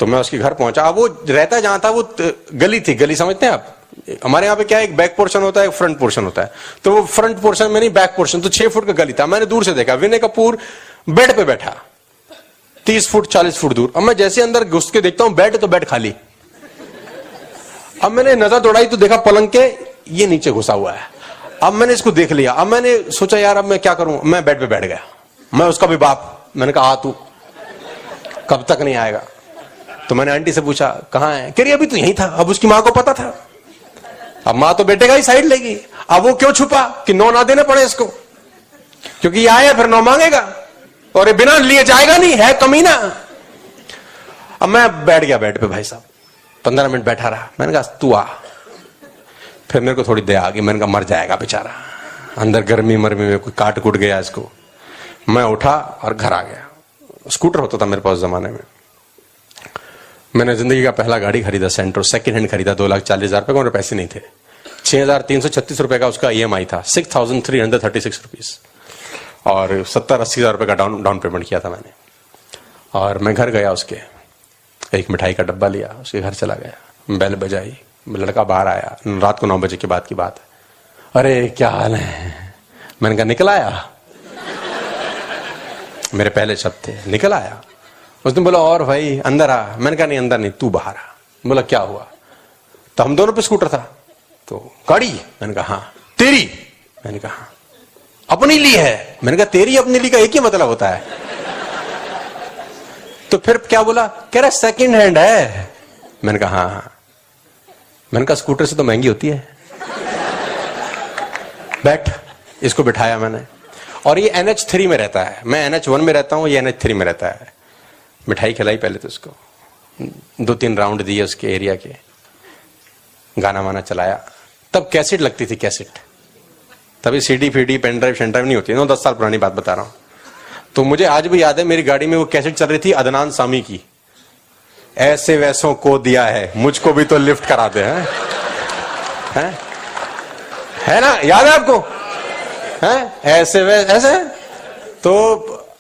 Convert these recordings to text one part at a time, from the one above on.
तो मैं उसके घर पहुंचा। अब वो रहता जहां था वो गली थी, गली समझते हैं आप, हमारे यहाँ पे क्या है, एक बैक पोर्शन होता है, एक फ्रंट पोर्शन होता है। तो वो फ्रंट पोर्शन में नहीं, बैक पोर्शन, तो 6 फुट का गली था। मैंने दूर से देखा विनय कपूर बेड पे बैठा 30 फुट 40 फुट दूर। अब मैं जैसे अंदर घुस के देखता हूं बेड, तो बेड खाली। अब मैंने नजर दौड़ाई तो देखा पलंग के ये नीचे घुसा हुआ है। अब मैंने इसको देख लिया। अब मैंने सोचा यार अब मैं क्या करूं, मैं बेड पे बैठ गया। मैं उसका भी बाप, मैंने कहा तू कब तक नहीं आएगा। तो मैंने आंटी से पूछा कहां है, कह रही अभी तो यहीं था। अब उसकी मां को पता था, अब मां तो बेटे का ही साइड लेगी। अब वो क्यों छुपा कि 9 ना देने पड़े इसको, क्योंकि ये आया फिर 9 मांगेगा और ये बिना लिए जाएगा नहीं, है कमीना। अब मैं बैठ गया बेड पे भाई साहब, 15 मिनट बैठा रहा। मैंने कहा तू आ। फिर मेरे को थोड़ी दया आ गई, मैंने कहा मर जाएगा बेचारा अंदर, गर्मी मरमी में कोई काट कूट गया इसको। मैं उठा और घर आ गया। स्कूटर होता था मेरे पास जमाने में। मैंने जिंदगी का पहला गाड़ी खरीदा, सेंट्रो, सेकंड हैंड खरीदा, 2,40,000 रुपए का। मेरे पैसे नहीं थे। 6,336 रुपए का उसका EMI था, 6,336 रुपीज, और 70-80 हजार रुपए का डाउन पेमेंट किया था मैंने। और मैं घर गया, उसके एक मिठाई का डब्बा लिया, उसके घर चला गया। बेल बजाई, लड़का बाहर आया, रात को 9 बजे के बाद की बात है। अरे क्या हाल है, मैंने कहा निकल आया। मेरे पहले शब्द थे निकल आया। उसने बोला और भाई अंदर आ। मैंने कहा नहीं अंदर नहीं, तू बाहर आ। बोला क्या हुआ। तो हम दोनों पे स्कूटर था। तो गाड़ी, मैंने कहा हाँ। तेरी, मैंने कहा हाँ। अपनी ली है, मैंने कहा तेरी अपनी ली का एक ही मतलब होता है। तो फिर क्या बोला, कह रहा सेकंड हैंड है। मैंने कहा हाँ हाँ। मैंने कहा स्कूटर से तो महंगी होती है। बैठ, इसको बिठाया मैंने। और ये NH3 में रहता है, मैं NH1 में रहता हूं, ये NH3 में रहता है। मिठाई खिलाई पहले तो उसको, 2-3 राउंड दिए उसके एरिया के, गाना वाना चलाया। तब कैसेट लगती थी, कैसेट। तभी CD फीडी pen drive Shane drive नहीं होती, 9-10 साल पुरानी बात बता रहा हूं। तो मुझे आज भी याद है मेरी गाड़ी में वो कैसेट चल रही थी अदनान सामी की, ऐसे वैसों को दिया है मुझको भी तो लिफ्ट कराते हैं, है ना, याद है आपको, हैं ऐसे ऐसे। तो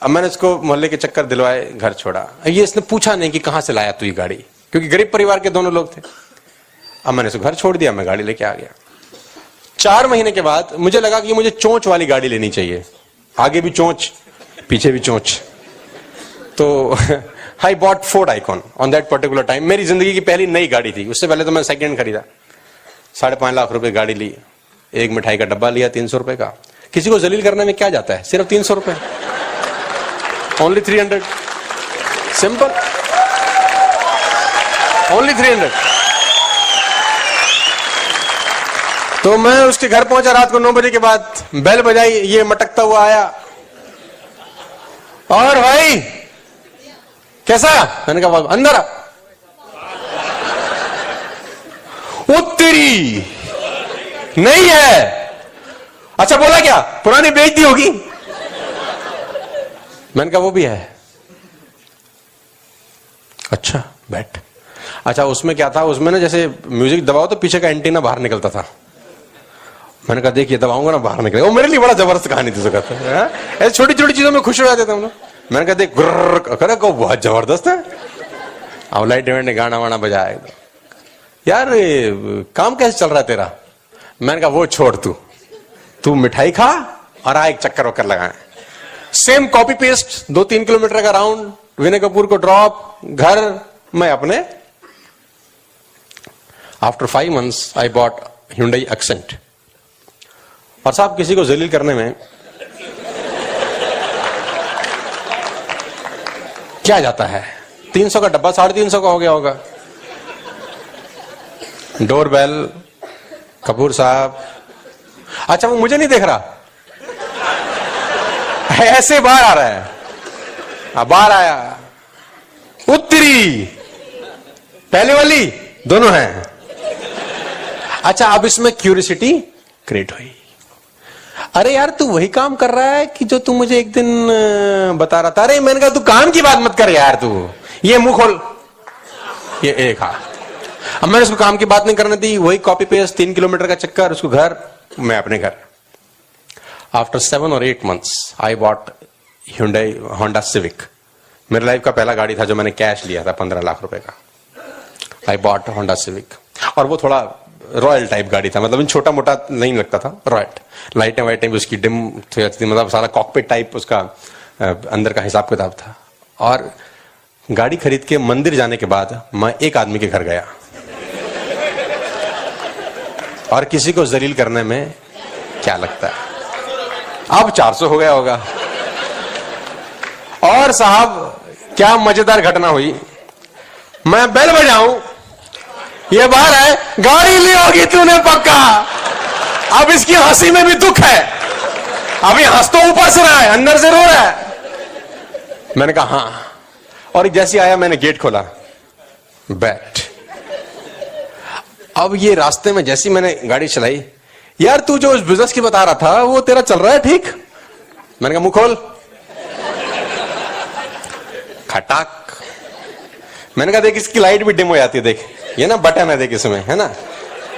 अब मैंने इसको मोहल्ले के चक्कर दिलवाए, घर छोड़ा। ये इसने पूछा नहीं कि कहां से लाया तू ये गाड़ी, क्योंकि गरीब परिवार के दोनों लोग थे। अब मैंने इसको घर छोड़ दिया, मैं गाड़ी लेके आ गया। 4 महीने के बाद मुझे लगा कि मुझे चोंच वाली गाड़ी लेनी चाहिए, आगे भी चोंच पीछे भी चोंच। तो I bought Ford icon on that particular time. मेरी जिंदगी की पहली नई गाड़ी थी। उससे पहले तो मैं सेकंड खरीदा, 5.5 लाख रुपए गाड़ी ली। एक मिठाई का डब्बा लिया 300 रुपए का। किसी को जलील करने में क्या जाता है, सिर्फ 300 रुपए, ओनली 300, सिंपल, ओनली 300। तो मैं उसके घर पहुंचा रात को 9 बजे के बाद। बेल बजाई, ये मटकता हुआ आया, और भाई कैसा। मैंने कहा अंदर आ। उत्तरी नहीं है। अच्छा बोला क्या, पुरानी बेच दी होगी। मैंने कहा वो भी है। अच्छा बैठ। अच्छा उसमें क्या था, उसमें ना जैसे म्यूजिक दबाओ तो पीछे का एंटीना बाहर निकलता था। मैंने कहा देखिए दबाऊंगा ना बाहर निकलेगा। वो मेरे लिए बड़ा जबरदस्त कहानी थी। ऐसे छोटी छोटी चीजों में खुश हो जाते थे हम लोग। मैंने कहा देख गुर्र को बहुत जबरदस्त है। अब लाइट ने गाना वाना बजाया। यार काम कैसे चल रहा है तेरा। मैंने कहा वो छोड़, तू मिठाई खा और आ एक चक्कर वक्कर लगाए। सेम कॉपी पेस्ट, 2-3 किलोमीटर का राउंड, विनय कपूर को ड्रॉप, घर, मैं अपने। After 5 months I bought Hyundai Accent। और साहब किसी को जलील करने में क्या जाता है, 300 का डब्बा 350 का हो गया होगा। डोरबेल, कपूर साहब। अच्छा वो मुझे नहीं देख रहा, ऐसे बाहर आ रहा है। बाहर आया, उत्तरी पहले वाली दोनों हैं। अच्छा अब इसमें क्यूरियोसिटी क्रिएट हुई। अरे यार तू वही काम कर रहा है कि जो तू मुझे एक दिन बता रहा था। अरे मैंने कहा तू काम की बात मत कर यार, तू ये मुंह खोल, ये एक। हाँ अब मैंने उसको काम की बात नहीं करने दी। वही कॉपी पेस्ट, 3 किलोमीटर का चक्कर, उसको घर, मैं अपने घर। After 7 or 8 months I bought Hyundai Honda Civic। मेरे लाइफ का पहला गाड़ी था जो मैंने कैश लिया था 15 लाख रुपए का। आई बॉट होंडा सिविक, और वो थोड़ा रॉयल टाइप गाड़ी था, मतलब छोटा मोटा नहीं लगता था, रॉयल। लाइटें वाइटें भी उसकी डिम थी, मतलब सारा कॉकपिट टाइप उसका अंदर का हिसाब किताब था। और गाड़ी खरीद के मंदिर जाने के बाद मैं एक आदमी के घर गया, और किसी को जलील करने में क्या लगता है, अब 400 हो गया होगा। और साहब क्या मजेदार घटना हुई, मैं बेल बजाऊं, ये बाहर है, गाड़ी ली होगी तूने पक्का। अब इसकी हंसी में भी दुख है, अभी हंस तो ऊपर से रहा है, अंदर से रो रहा है। मैंने कहा हाँ, और जैसे आया मैंने गेट खोला, बैठ। अब ये रास्ते में जैसी मैंने गाड़ी चलाई, यार तू जो उस बिजनेस की बता रहा था वो तेरा चल रहा है ठीक? मैंने कहा मुंह खोल। खटाक। मैंने कहा देख इसकी लाइट भी डिम हो जाती है, देख ये ना बटन है, देख इसमें है ना,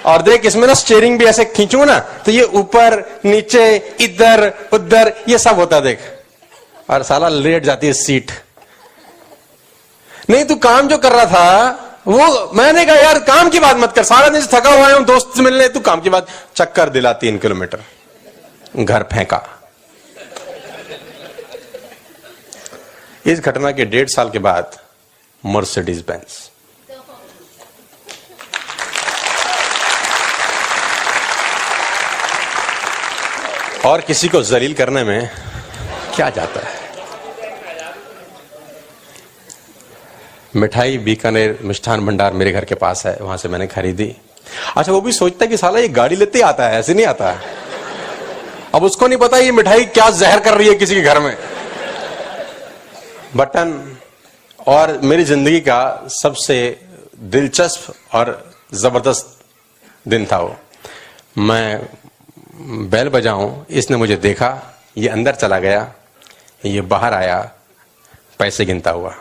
और देख इसमें ना स्टीयरिंग भी ऐसे खींचूंगा ना तो ये ऊपर नीचे इधर उधर ये सब होता है, देख। और साला लेट जाती है सीट। नहीं तू काम जो कर रहा था वो, मैंने कहा यार काम की बात मत कर, सारा दिन थका हुआ है, दोस्त से मिलने, तू काम की बात। चक्कर दिला 3 किलोमीटर, घर फेंका। इस घटना के 1.5 साल के बाद मर्सिडीज बेंज। और किसी को जलील करने में क्या जाता है। मिठाई बीकानेर मिष्ठान भंडार मेरे घर के पास है, वहां से मैंने खरीदी। अच्छा वो भी सोचता है कि साला ये गाड़ी लेते ही आता है, ऐसे नहीं आता है। अब उसको नहीं पता ये मिठाई क्या जहर कर रही है किसी के घर में। बटन। और मेरी जिंदगी का सबसे दिलचस्प और जबरदस्त दिन था वो। मैं बेल बजाऊं, इसने मुझे देखा, ये अंदर चला गया, ये बाहर आया पैसे गिनता हुआ,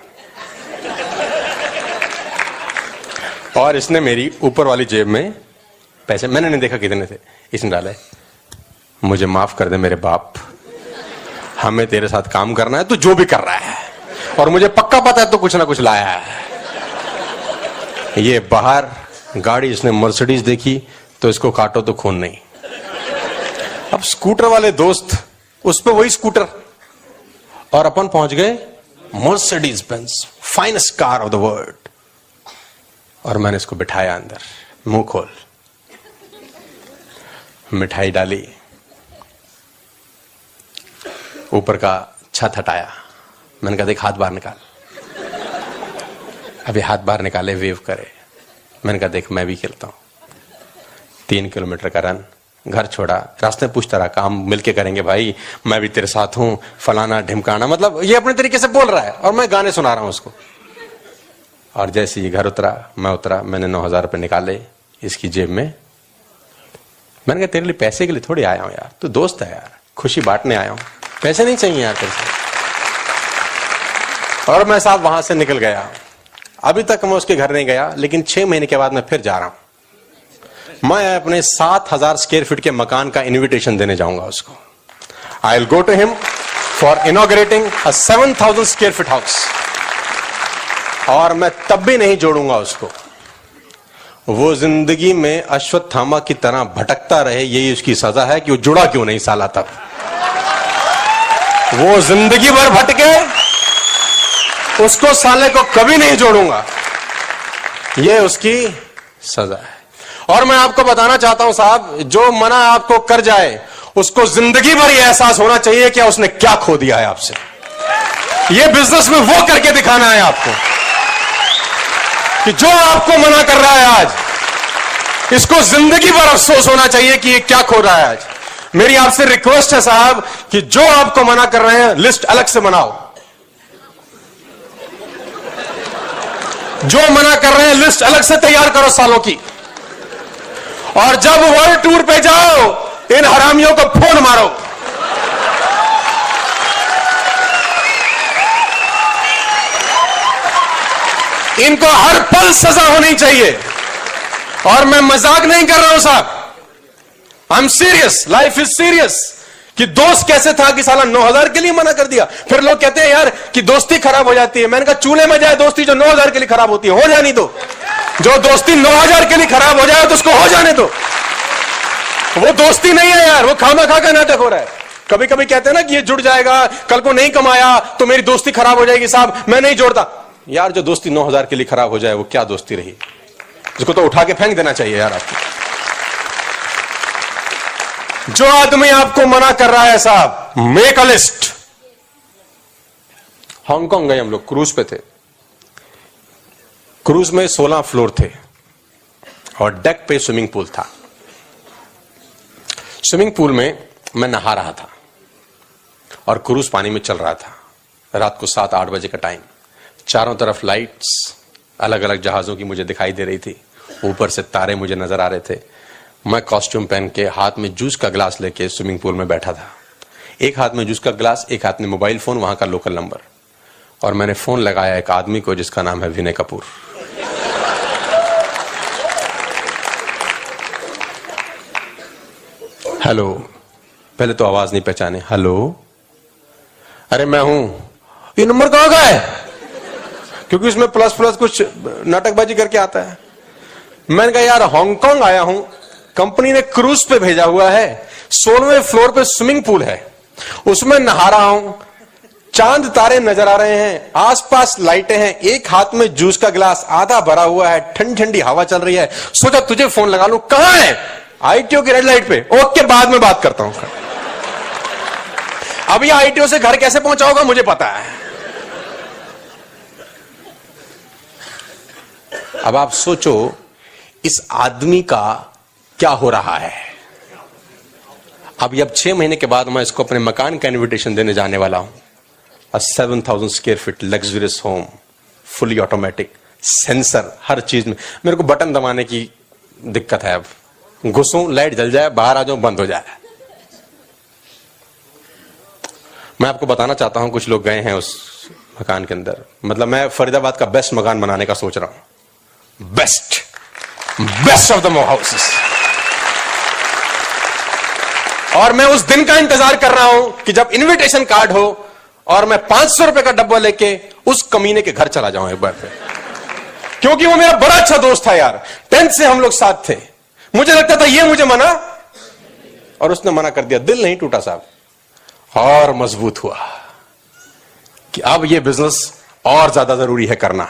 और इसने मेरी ऊपर वाली जेब में पैसे, मैंने नहीं देखा कितने थे, इसने डाले। मुझे माफ कर दे मेरे बाप, हमें तेरे साथ काम करना है, तू जो भी कर रहा है, और मुझे पक्का पता है तो कुछ ना कुछ लाया है। ये बाहर गाड़ी, इसने मर्सिडीज देखी तो इसको काटो तो खून नहीं। अब स्कूटर वाले दोस्त, उस पे वही स्कूटर, और अपन पहुंच गए Mercedes Benz, finest car of the world. और मैंने इसको बिठाया अंदर, मुंह खोल, मिठाई डाली, ऊपर का छत हटाया। मैंने कहा देख हाथ बाहर निकाल। अभी हाथ बाहर निकाले, वेव करे। मैंने कहा देख मैं भी खेलता हूं। 3 किलोमीटर का रन, घर छोड़ा, रास्ते में पूछता रहा काम मिलके करेंगे भाई, मैं भी तेरे साथ हूं, फलाना ढिमकाना, मतलब ये अपने तरीके से बोल रहा है और मैं गाने सुना रहा हूं उसको। और जैसे ये घर उतरा, मैं उतरा, मैंने 9,000 रुपए निकाले इसकी जेब में। मैंने कहा तेरे लिए पैसे के लिए थोड़ी आया हूं यार, तू दोस्त है यार, खुशी बांटने आया हूं, पैसे नहीं चाहिए यार तेरे से। और मैं साहब वहां से निकल गया। अभी तक मैं उसके घर नहीं गया, लेकिन 6 महीने के बाद मैं फिर जा रहा हूं। मैं अपने 7,000 स्क्वायर फीट के मकान का इन्विटेशन देने जाऊंगा उसको। I will go to him for inaugurating a 7,000 square feet house. और मैं तब भी नहीं जोड़ूंगा उसको। वो जिंदगी में अश्वत्थामा की तरह भटकता रहे, यही उसकी सजा है कि वो जुड़ा क्यों नहीं साला तब। वो जिंदगी भर भटके, उसको साले को कभी नहीं जोड़ूंगा, ये उसकी सजा है। और मैं आपको बताना चाहता हूं साहब, जो मना आपको कर जाए उसको जिंदगी भर यह एहसास होना चाहिए कि उसने क्या खो दिया है आपसे। ये बिजनेस में वो करके दिखाना है आपको कि जो आपको मना कर रहा है आज, इसको जिंदगी भर अफसोस होना चाहिए कि ये क्या खो रहा है आज। मेरी आपसे रिक्वेस्ट है साहब कि जो आपको मना कर रहे हैं लिस्ट अलग से बनाओ, जो मना कर रहे हैं लिस्ट अलग से तैयार करो सालों की। और जब वर्ल्ड टूर पे जाओ इन हरामियों को फोन मारो। इनको हर पल सजा होनी चाहिए। और मैं मजाक नहीं कर रहा हूं साहब, I am serious, life is serious. कि दोस्त कैसे था कि साला 9,000 के लिए मना कर दिया। फिर लोग कहते हैं यार कि दोस्ती खराब हो जाती है। मैंने कहा चूल्हे में जाए दोस्ती जो 9,000 के लिए खराब होती है, हो जानी दो। जो दोस्ती 9,000 के लिए खराब हो जाए तो उसको हो जाने दो। वो दोस्ती नहीं है यार, वो खामा खा का नाटक हो रहा है। कभी कभी कहते हैं ना कि ये जुड़ जाएगा, कल को नहीं कमाया तो मेरी दोस्ती खराब हो जाएगी। साहब मैं नहीं जोड़ता यार, जो दोस्ती 9,000 के लिए खराब हो जाए वो क्या दोस्ती रही, इसको तो उठा के फेंक देना चाहिए यार आपको। जो आदमी आपको मना कर रहा है साहब, मेक अ लिस्ट। हांगकांग गए हम लोग, क्रूज पे थे। क्रूज में 16 फ्लोर थे और डेक पे स्विमिंग पूल था। स्विमिंग पूल में मैं नहा रहा था और क्रूज पानी में चल रहा था। रात को 7-8 बजे का टाइम, चारों तरफ लाइट्स अलग अलग जहाजों की मुझे दिखाई दे रही थी, ऊपर से तारे मुझे नजर आ रहे थे। मैं कॉस्ट्यूम पहन के हाथ में जूस का गिलास लेके स्विमिंग पूल में बैठा था। एक हाथ में जूस का गिलास, एक हाथ में मोबाइल फोन, वहां का लोकल नंबर। और मैंने फोन लगाया एक आदमी को जिसका नाम है विनय कपूर। हेलो, पहले तो आवाज नहीं पहचाने। हेलो, अरे मैं हूं। ये नंबर कहां का है? क्योंकि उसमें प्लस प्लस कुछ नाटकबाजी करके आता है। मैंने कहा यार हांगकांग आया हूं, कंपनी ने क्रूज पे भेजा हुआ है, 16वें फ्लोर पे स्विमिंग पूल है, उसमें नहा रहा हूं, चांद तारे नजर आ रहे हैं, आसपास लाइटें हैं, एक हाथ में जूस का गिलास आधा भरा हुआ है, ठंडी ठंडी हवा चल रही है। सोचा तुझे फोन लगा लूं। कहां है? आईटीओ की रेड लाइट पे। ओके, बाद में बात करता हूं। अभी आईटीओ से घर कैसे पहुंचा होगा मुझे पता है। अब आप सोचो इस आदमी का क्या हो रहा है। अब 6 महीने के बाद मैं इसको अपने मकान का इनविटेशन देने जाने वाला हूं। 7,000 square feet luxurious home, fully automatic, sensor, हर चीज में। मेरे को बटन दबाने की दिक्कत है। अब घुसूं, लाइट जल जाए, बाहर आ जाऊं, बंद हो जाए। मैं आपको बताना चाहता हूं, कुछ लोग गए हैं उस मकान के अंदर। मतलब मैं फरीदाबाद का बेस्ट मकान बनाने का सोच रहा हूं। Best of the houses. और मैं उस दिन का इंतजार कर रहा हूं कि जब इनविटेशन कार्ड हो और मैं 500 रुपए का डब्बा लेके उस कमीने के घर चला जाऊं एक बार फिर। क्योंकि वो मेरा बड़ा अच्छा दोस्त था यार, 10th से हम लोग साथ थे। मुझे लगता था ये मुझे मना, और उसने मना कर दिया। दिल नहीं टूटा साहब, और मजबूत हुआ कि अब ये बिजनेस और ज्यादा जरूरी है करना,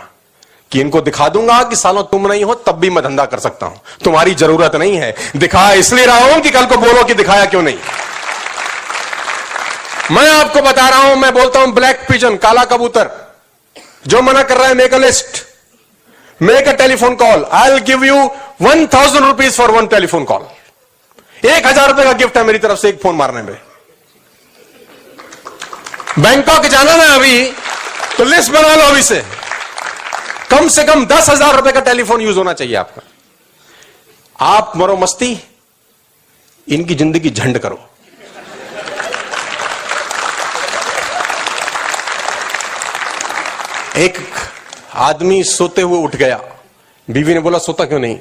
कि इनको दिखा दूंगा कि सालों तुम नहीं हो तब भी मैं धंधा कर सकता हूं, तुम्हारी जरूरत नहीं है। दिखा इसलिए रहा हूं कि कल को बोलो कि दिखाया क्यों नहीं। मैं आपको बता रहा हूं, मैं बोलता हूं ब्लैक पिजन, काला कबूतर, जो मना कर रहा है make a list, make a telephone call. I will give you 1,000 rupees for 1 telephone call. 1,000 रुपए का गिफ्ट है मेरी तरफ से एक फोन मारने में। बैंकॉक जाना ना अभी, तो लिस्ट बना लो अभी से। कम से कम 10,000 रुपए का टेलीफोन यूज होना चाहिए आपका। आप मरो मस्ती, इनकी जिंदगी झंड करो। एक आदमी सोते हुए उठ गया, बीवी ने बोला सोता क्यों नहीं?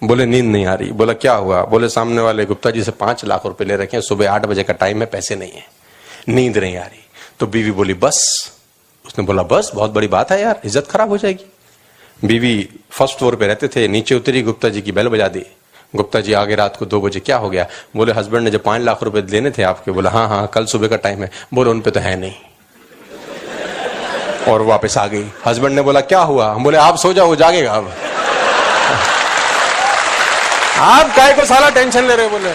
बोले नींद नहीं आ रही। बोला क्या हुआ? बोले सामने वाले गुप्ता जी से 5 लाख रुपए ले रखे हैं, सुबह 8 बजे का टाइम है, पैसे नहीं है, नींद नहीं आ रही। तो बीवी बोली बस। उसने बोला बस, बहुत बड़ी बात है यार, इज्जत खराब हो जाएगी। बीवी फर्स्ट फ्लोर पे रहते थे, नीचे उतरी, गुप्ता जी की बेल बजा दी। गुप्ता जी आगे रात को 2 बजे, क्या हो गया? बोले हस्बैंड ने जो 5 लाख रुपए लेने थे आपके। बोला हाँ हाँ, कल सुबह का टाइम है। बोले उन पे तो है नहीं। और वापस आ गई। हस्बैंड ने बोला क्या हुआ? हम बोले आप सो जाओ, वो जागेगा अब। आप काय को साला टेंशन ले रहे? बोले